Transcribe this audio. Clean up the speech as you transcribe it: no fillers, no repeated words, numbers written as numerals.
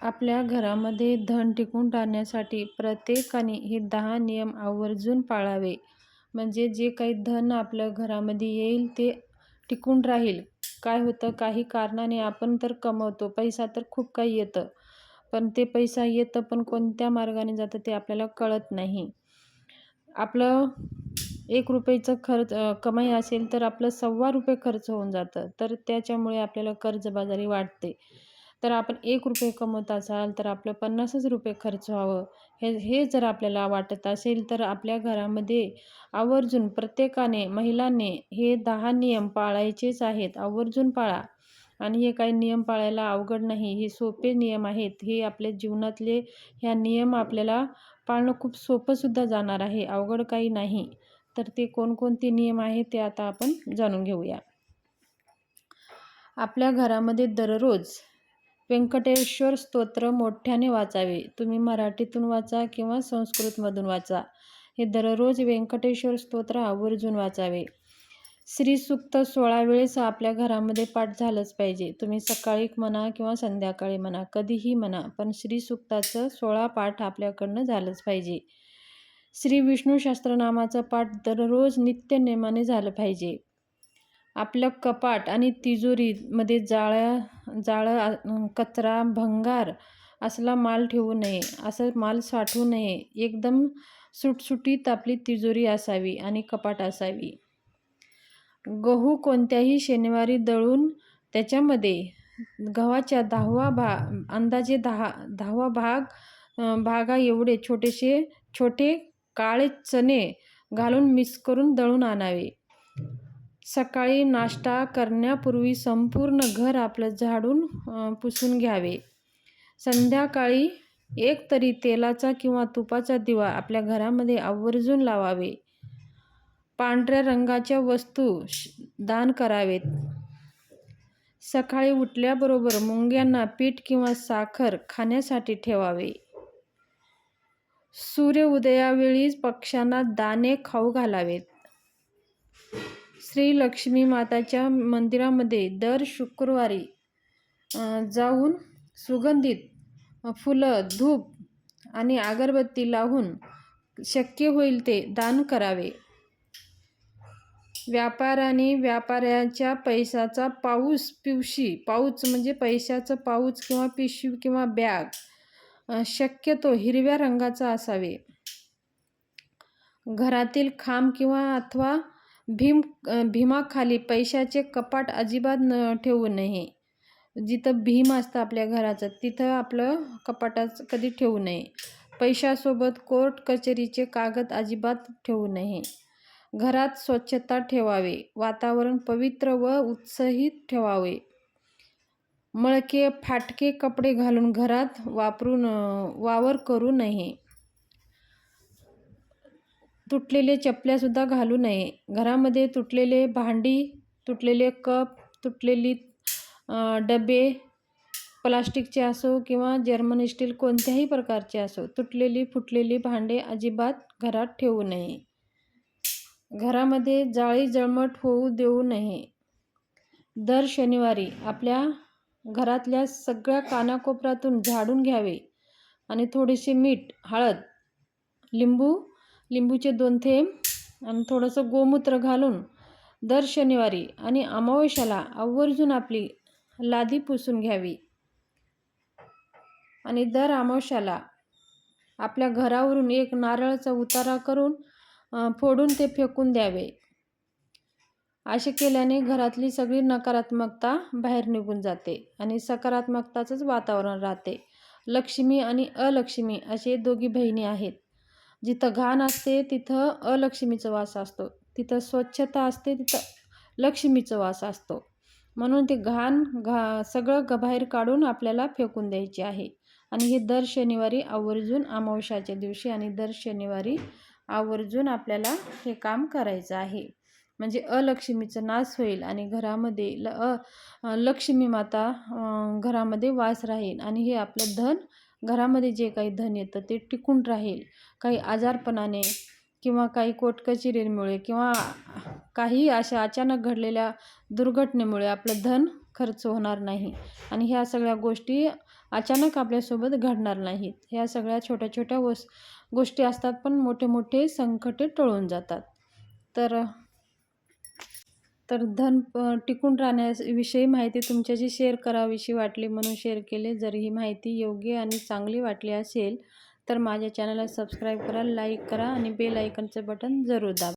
आपल्या घरामध्ये धन टिकून राहण्यासाठी प्रत्येकाने हे 10 नियम आवर्जून पाळावे. म्हणजे जे काही धन आपल्या घरामध्ये येईल ते टिकून राहील. काय होतं, काही कारणाने आपण तर कमवतो, पैसा तर खूप काही येतं, पण ते पैसा येतं पण कोणत्या मार्गाने जातं ते आपल्याला कळत नाही. आपलं ₹1 कमाई असेल तर आपलं ₹1.25 खर्च होऊन जातं. तर त्याच्यामुळे आपल्याला कर्जबाजारी वाटते. तर आपण ₹1 कमवत असाल तर आपलं ₹50च खर्च व्हावं, हे हे जर आपल्याला वाटत असेल तर आपल्या घरामध्ये आवर्जून प्रत्येकाने, महिलांनी हे 10 नियम पाळायचेच आहेत. आवर्जून पाळा. आणि हे काही नियम पाळायला अवघड नाही. हे सोपे नियम आहेत. हे आपल्या जीवनातले ह्या नियम आपल्याला पाळणं खूप सोपंसुद्धा जाणार आहे. अवघड काही नाही. तर ते कोणकोणते नियम आहेत ते आता आपण जाणून घेऊया. आपल्या घरामध्ये दररोज व्यंकटेश्वर स्तोत्र मोठ्याने वाचावे. तुम्ही मराठीतून वाचा किंवा संस्कृतमधून वाचा. हे दररोज व्यंकटेश्वर स्तोत्र आवर्जून वाचावे. श्रीसूक्त 16 वेळेस आपल्या घरामध्ये पाठ झालंच पाहिजे. तुम्ही सकाळी म्हणा किंवा संध्याकाळी म्हणा, कधीही म्हणा, पण श्रीसूक्ताचं 16 पाठ आपल्याकडनं झालंच पाहिजे. श्री विष्णू सहस्त्रनामाचं पाठ दररोज नित्यनेमाने झालं पाहिजे. आपलं कपाट आणि तिजोरीमध्ये कचरा, भंगार असला माल ठेवू नये, असं माल साठवू नये. एकदम सुटसुटीत आपली तिजोरी असावी आणि कपाट असावी. गहू कोणत्याही शनिवारी दळून त्याच्यामध्ये गव्हाच्या अंदाजे 10वा भागा एवढे छोटे काळे चणे घालून मिक्स करून दळून आणावे. सकाळी नाश्ता करण्यापूर्वी संपूर्ण घर आपलं झाडून पुसून घ्यावे. संध्याकाळी एक तरी तेलाचा किंवा तुपाचा दिवा आपल्या घरामध्ये आवर्जून लावावे. पांढऱ्या रंगाच्या वस्तू दान करावेत. सकाळी उठल्याबरोबर मुंग्यांना पीठ किंवा साखर खाण्यासाठी ठेवावे. सूर्य उदयावेळी पक्ष्यांना दाणे खाऊ घालावेत. श्री लक्ष्मी माताच्या मंदिरामध्ये दर शुक्रवारी जाऊन सुगंधित फुलं, धूप आणि अगरबत्ती लावून शक्य होईल ते दान करावे. व्यापाऱ्याच्या पैशाचा पाऊच म्हणजे पैशाचं पाऊच किंवा पिशवी किंवा बॅग शक्यतो हिरव्या रंगाचा असावे. घरातील खांब अथवा भीमाखाली पैशाचे कपाट अजिबात ठेवू नये. जिथं भीम असतं आपल्या घराचं तिथं आपलं कपाटाचं कधी ठेवू नये. पैशासोबत कोर्ट कचेरीचे कागद अजिबात ठेवू नये. घरात स्वच्छता ठेवावे. वातावरण पवित्र व उत्साहित ठेवावे. मळके फाटके कपडे घालून घरात वावर करू नये. तुटलेले चपल्यासुद्धा घालू नये. घरामध्ये तुटलेले भांडी, तुटलेले कप, तुटलेली डबे, प्लास्टिकचे असो किंवा जर्मन स्टील कोणत्याही प्रकारचे असो, फुटलेली भांडे अजिबात घरात ठेवू नये. घरामध्ये जाळी जळमट होऊ देऊ नये. दर शनिवारी आपल्या घरातल्या सगळ्या कानाकोपऱ्यातून झाडून घ्यावे आणि थोडेसे मीठ, हळद, लिंबूचे 2 थेंब आणि थोडंसं गोमूत्र घालून दर शनिवारी आणि अमावास्येला आवर्जून आपली लादी पुसून घ्यावी. आणि दर अमावास्येला आपल्या घरावरून एक नारळाचा उतारा करून फोडून ते फेकून द्यावे. असे केल्याने घरातली सगळी नकारात्मकता बाहेर निघून जाते आणि सकारात्मकताचंच वातावरण राहते. लक्ष्मी आणि अलक्ष्मी असे दोघी बहिणी आहेत. जिथं घाण असते तिथं अलक्ष्मीचा वास असतो. तिथं स्वच्छता असते तिथं लक्ष्मीचा वास असतो. म्हणून ते सगळं बाहेर काढून आपल्याला फेकून द्यायचे आहे. आणि हे दर शनिवारी आवर्जून अमावास्येच्या दिवशी आणि दर शनिवारी आवर्जून आपल्याला हे काम करायचं आहे. म्हणजे अलक्ष्मीचा नाश होईल आणि घरामध्ये लक्ष्मी माता घरामध्ये वास राहील आणि हे आपलं धन, घरामध्ये जे काही धन येतं ते टिकून राहील. काही आजारपणाने किंवा काही कोर्टकचेरीमुळे किंवा काही अशा अचानक घडलेल्या दुर्घटनेमुळे आपलं धन खर्च होणार नाही. आणि ह्या सगळ्या गोष्टी अचानक आपल्यासोबत घडणार नाहीत. ह्या सगळ्या छोट्या छोट्या गोष्टी असतात, पण मोठे मोठे संकटे टळून जातात. तर तर धन टिकून राहण्याविषयी माहिती तुमच्याशी शेअर करावीशी वाटली म्हणून शेअर केले. जर ही माहिती योग्य आणि चांगली वाटली असेल तर माझ्या चॅनलला सबस्क्राईब करा, लाईक करा आणि बेल आयकॉनचं बटन जरूर दाबा.